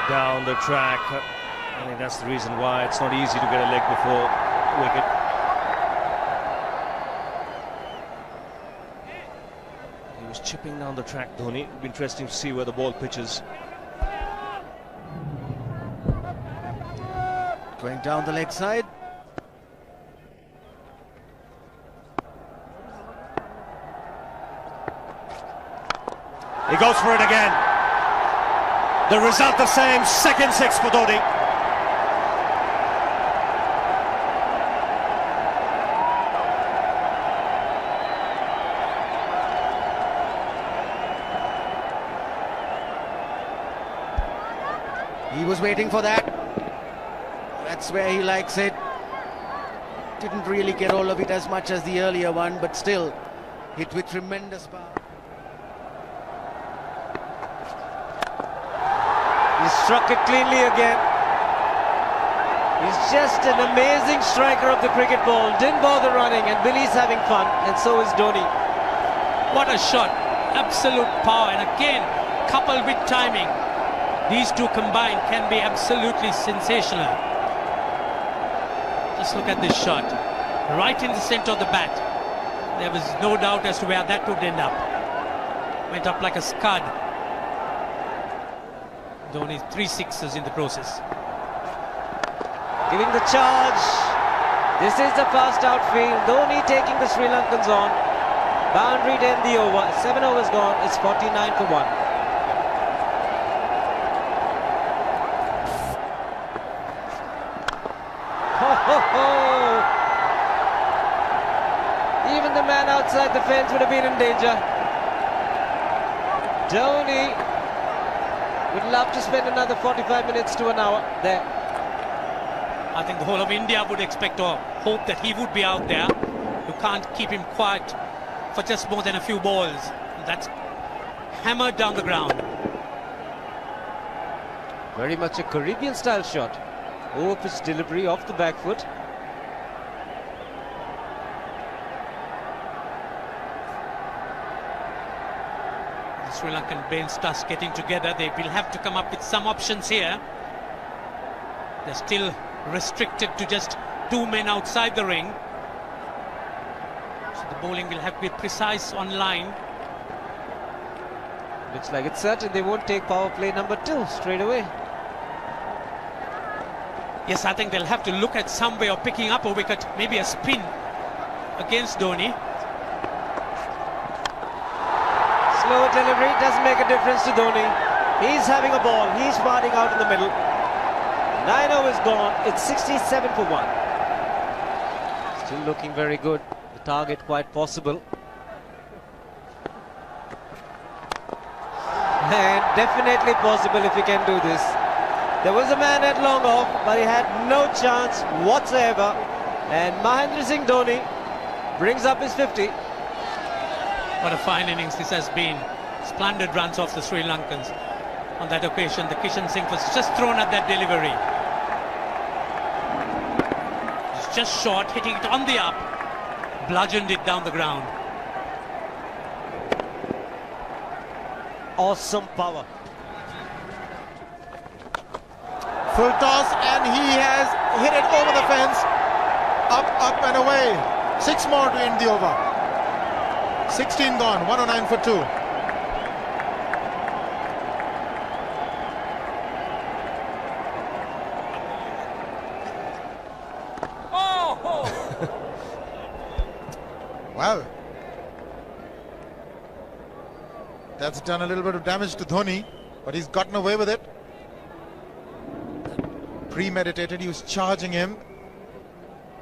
down the track. I think that's the reason why it's not easy to get a leg before wicket. He was chipping down the track, Dhoni. It'll be interesting to see where the ball pitches. Going down the leg side. He goes for it again. The result the same, second six for Dhoni. He was waiting for that. That's where he likes it. Didn't really get all of it as much as the earlier one, but still hit with tremendous power. He struck it cleanly again. He's just an amazing striker of the cricket ball. Didn't bother running, and Billy's having fun, and so is Dhoni. What a shot. Absolute power, and again, coupled with timing. These two combined can be absolutely sensational. Just look at this shot. Right in the center of the bat. There was no doubt as to where that would end up. Went up like a scud. Dhoni 3 sixes in the process. Giving the charge. This is the fast outfield. Dhoni taking the Sri Lankans on. Boundary to end the over. 7 overs gone. It's 49 for 1. Even the man outside the fence would have been in danger. Dhoni would love to spend another 45 minutes to an hour there. I think the whole of India would expect or hope that he would be out there. You can't keep him quiet for just more than a few balls. That's hammered down the ground. Very much a Caribbean style shot. Over pitch delivery off the back foot. The Sri Lankan bench starts getting together. They will have to come up with some options here. They're still restricted to just 2 men outside the ring. So the bowling will have to be precise on line. Looks like it's certain they won't take power play number 2 straight away. Yes, I think they'll have to look at some way of picking up a wicket, maybe a spin against Dhoni. Slow delivery doesn't make a difference to Dhoni. He's having a ball, he's farting out in the middle. 9 overs gone, it's 67 for 1. Still looking very good, the target quite possible. And definitely possible if he can do this. There was a man at long off, but he had no chance whatsoever. And Mahendra Singh Dhoni brings up his 50. What a fine innings this has been. Splendid runs off the Sri Lankans. On that occasion, the Kishan Singh was just thrown at that delivery. It's just short, hitting it on the up. Bludgeoned it down the ground. Awesome power. Full toss, and he has hit it over the fence. Up and away. 6 more to end the over. 16 gone, 109 for 2. Well, that's done a little bit of damage to Dhoni, but he's gotten away with it. Premeditated, he was charging him.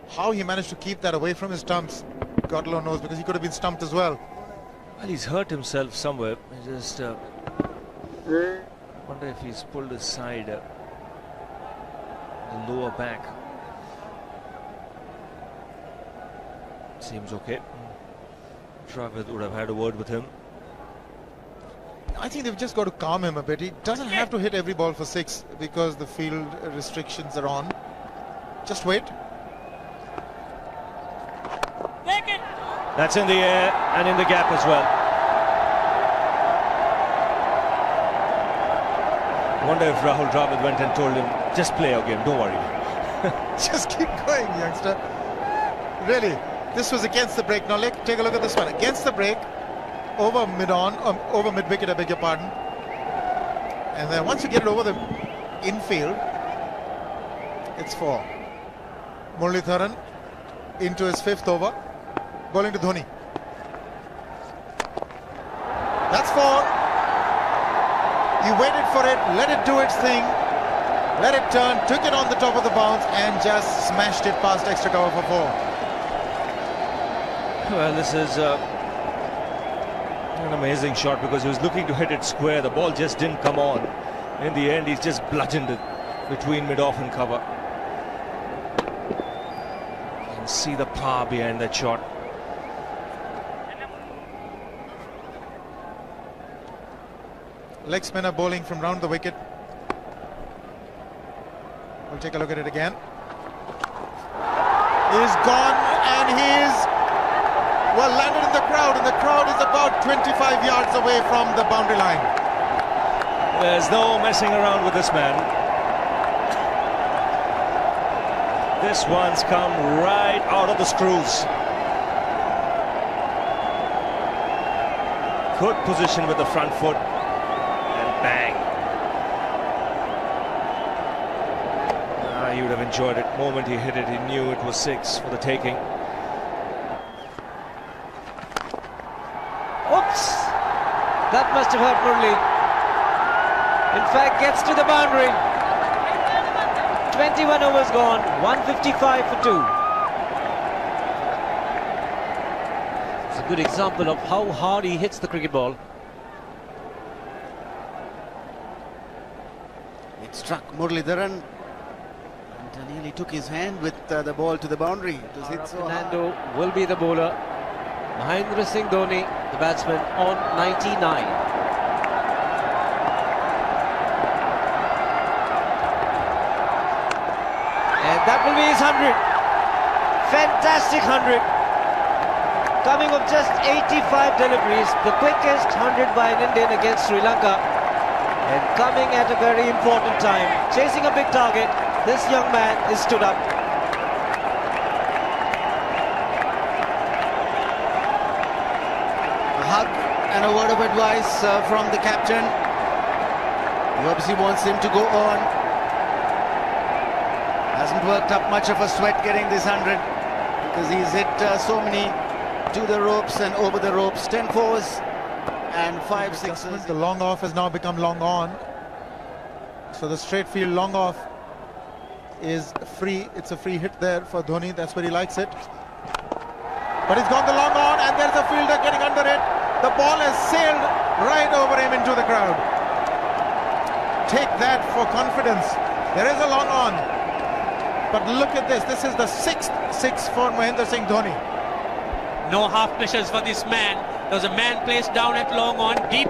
How he managed to keep that away from his stumps, God alone knows, because he could have been stumped as well. Well, he's hurt himself somewhere. I just wonder if he's pulled aside the lower back. Seems okay. Travis would have had a word with him. I think they've just got to calm him a bit. He doesn't have to hit every ball for 6 because the field restrictions are on. Just wait. That's in the air and in the gap as well. Wonder if Rahul Dravid went and told him, just play your game, don't worry. Just keep going, youngster. Really, this was against the break. Now take a look at this one. Against the break, over mid-wicket, I beg your pardon. And then once you get it over the infield, it's 4. Muralitharan into his 5th over, bowling to Dhoni. That's 4. He waited for it, let it do its thing, let it turn, took it on the top of the bounce and just smashed it past extra cover for 4. Well, this is an amazing shot because he was looking to hit it square. The ball just didn't come on. In the end, he's just bludgeoned it between mid-off and cover. You can see the power behind that shot. Leg spinner bowling from round the wicket. We'll take a look at it again. He's gone and he's well landed in the crowd, and the crowd is about 25 yards away from the boundary line. There's no messing around with this man. This one's come right out of the screws. Good position with the front foot. Bang. He would have enjoyed it. The moment he hit it, he knew it was 6 for the taking. Oops! That must have hurt Murli. In fact, gets to the boundary. 21 overs gone, 155 for 2. It's a good example of how hard he hits the cricket ball. It struck Muralitharan and nearly took his hand with the ball to the boundary. It was hit so hard. Fernando will be the bowler. Mahendra Singh Dhoni, the batsman, on 99. And that will be his 100. Fantastic 100. Coming of just 85 deliveries, the quickest 100 by an Indian against Sri Lanka. And coming at a very important time, chasing a big target, this young man is stood up. A hug and a word of advice from the captain. He obviously wants him to go on. Hasn't worked up much of a sweat getting this 100 because he's hit so many to the ropes and over the ropes. 10 fours and 5 sixes. The long off has now become long on. So the straight field long off is free. It's a free hit there for Dhoni. That's where he likes it. But he's gone the long on and there's a fielder getting under it. The ball has sailed right over him into the crowd. Take that for confidence. There is a long on. But look at this. This is the 6th 6 for Mahendra Singh Dhoni. No half measures for this man. There was a man placed down at long on, deep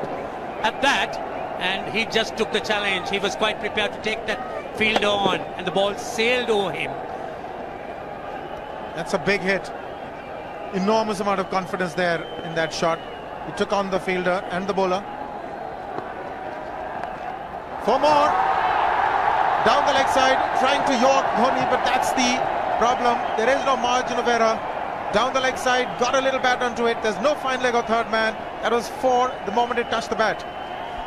at that, and he just took the challenge. He was quite prepared to take that fielder on, and the ball sailed over him. That's a big hit. Enormous amount of confidence there in that shot. He took on the fielder and the bowler. 4 more. Down the leg side, trying to york Dhoni, but that's the problem. There is no margin of error. Down the leg side, got a little bat onto it. There's no fine leg or third man. That was 4 the moment it touched the bat.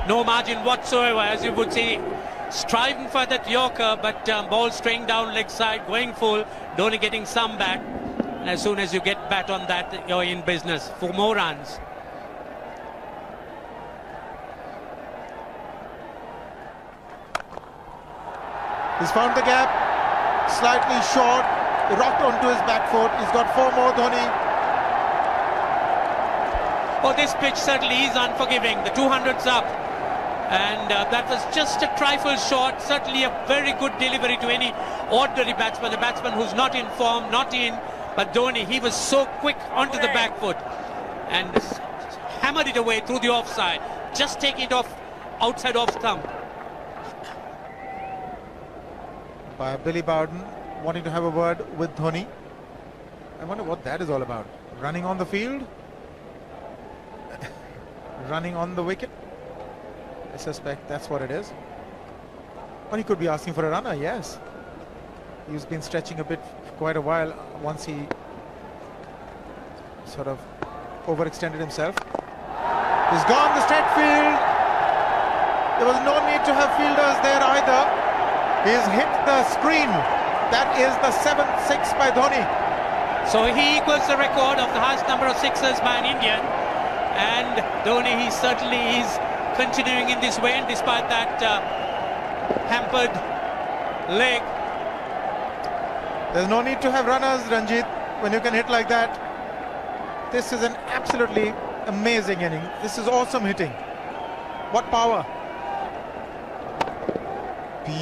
No margin whatsoever, as you would see. Striving for that yorker, but ball straying down leg side, going full. Dhoni getting some bat. And as soon as you get bat on that, you're in business for more runs. He's found the gap, slightly short, rocked onto his back foot. He's got 4 more, Dhoni. Oh, this pitch certainly is unforgiving. The 200's up. And that was just a trifle short. Certainly a very good delivery to any ordinary batsman. A batsman who's not in form, not in. But Dhoni, he was so quick onto the back foot. And hammered it away through the offside. Just taking it off, outside off stump. By Billy Bowden wanting to have a word with Dhoni. I wonder what that is all about. Running on the field? Running on the wicket? I suspect that's what it is. Well, he could be asking for a runner, yes. He's been stretching a bit for quite a while once he sort of overextended himself. He's gone the straight field. There was no need to have fielders there either. He's hit the screen. That is the 7th 6 by Dhoni. So he equals the record of the highest number of sixes by an Indian. And Dhoni, he certainly is continuing in this way, and despite that hampered leg. There's no need to have runners, Ranjit, when you can hit like that. This is an absolutely amazing inning. This is awesome hitting. What power.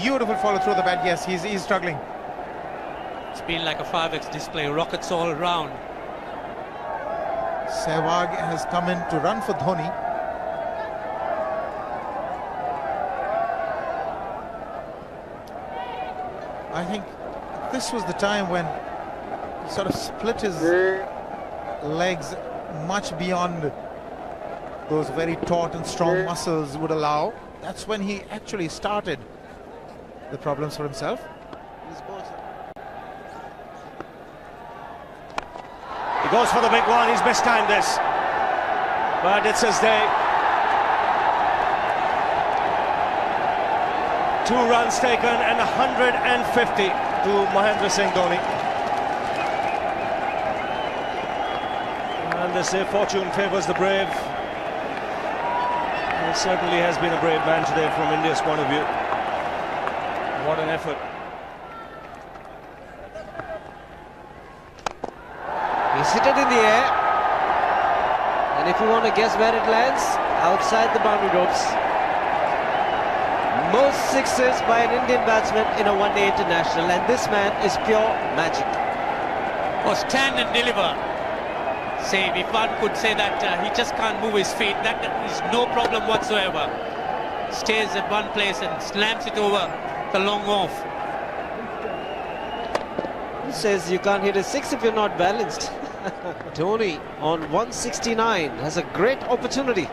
Beautiful follow through the bat. Yes, he's struggling. It's been like a 5x display, rockets all around. Sehwag has come in to run for Dhoni. I think this was the time when he sort of split his legs much beyond those very taut and strong muscles would allow. That's when he actually started the problems for himself. He goes for the big one. He's mistimed this, but it's his day. 2 runs taken and 150 to Mahendra Singh Dhoni. And they say fortune favours the brave. He certainly has been a brave man today from India's point of view. What an effort. He's hit it in the air, and if you want to guess where it lands, outside the boundary ropes. Most sixes by an Indian batsman in a one-day international, and this man is pure magic. Or stand and deliver. Say, if one could say that he just can't move his feet, that is no problem whatsoever. Stays at one place and slams it over the long off. He says you can't hit a 6 if you're not balanced. Dhoni on 169 has a great opportunity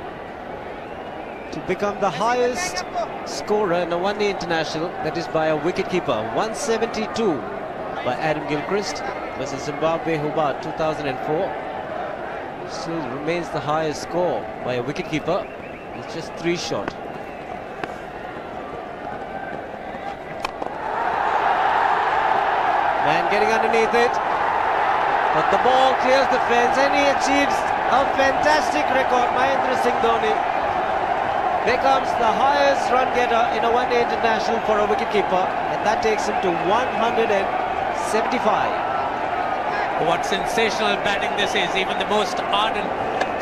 to become the highest scorer in a one-day international, that is by a wicketkeeper. 172 by Adam Gilchrist versus Zimbabwe Hobart 2004. Still remains the highest score by a wicketkeeper. It's just 3 short. Man getting underneath it, but the ball clears the fence and he achieves a fantastic record. Mahendra Singh Dhoni becomes the highest run getter in a one-day international for a wicketkeeper, and that takes him to 175. What sensational batting this is. Even the most ardent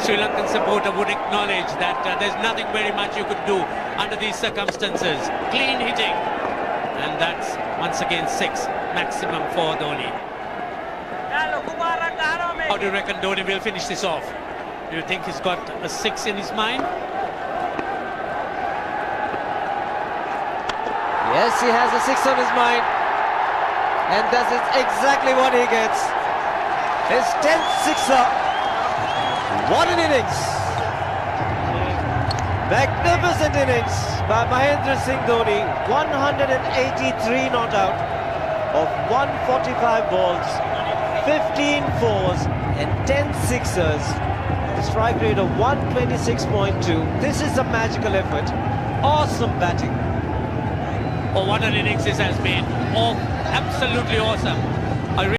Sri Lankan supporter would acknowledge that there's nothing very much you could do under these circumstances. Clean hitting, and that's once again 6 maximum for Dhoni. How do you reckon Dhoni will finish this off? Do you think he's got a 6 in his mind? Yes, he has a 6 on his mind, and that is exactly what he gets. His 10th sixer. What an innings! Magnificent innings by Mahendra Singh Dhoni. 183 not out of 145 balls, 15 fours and 10 sixers. A strike rate of 126.2. This is a magical effort. Awesome batting. Oh, what an innings this has been. Oh, absolutely awesome.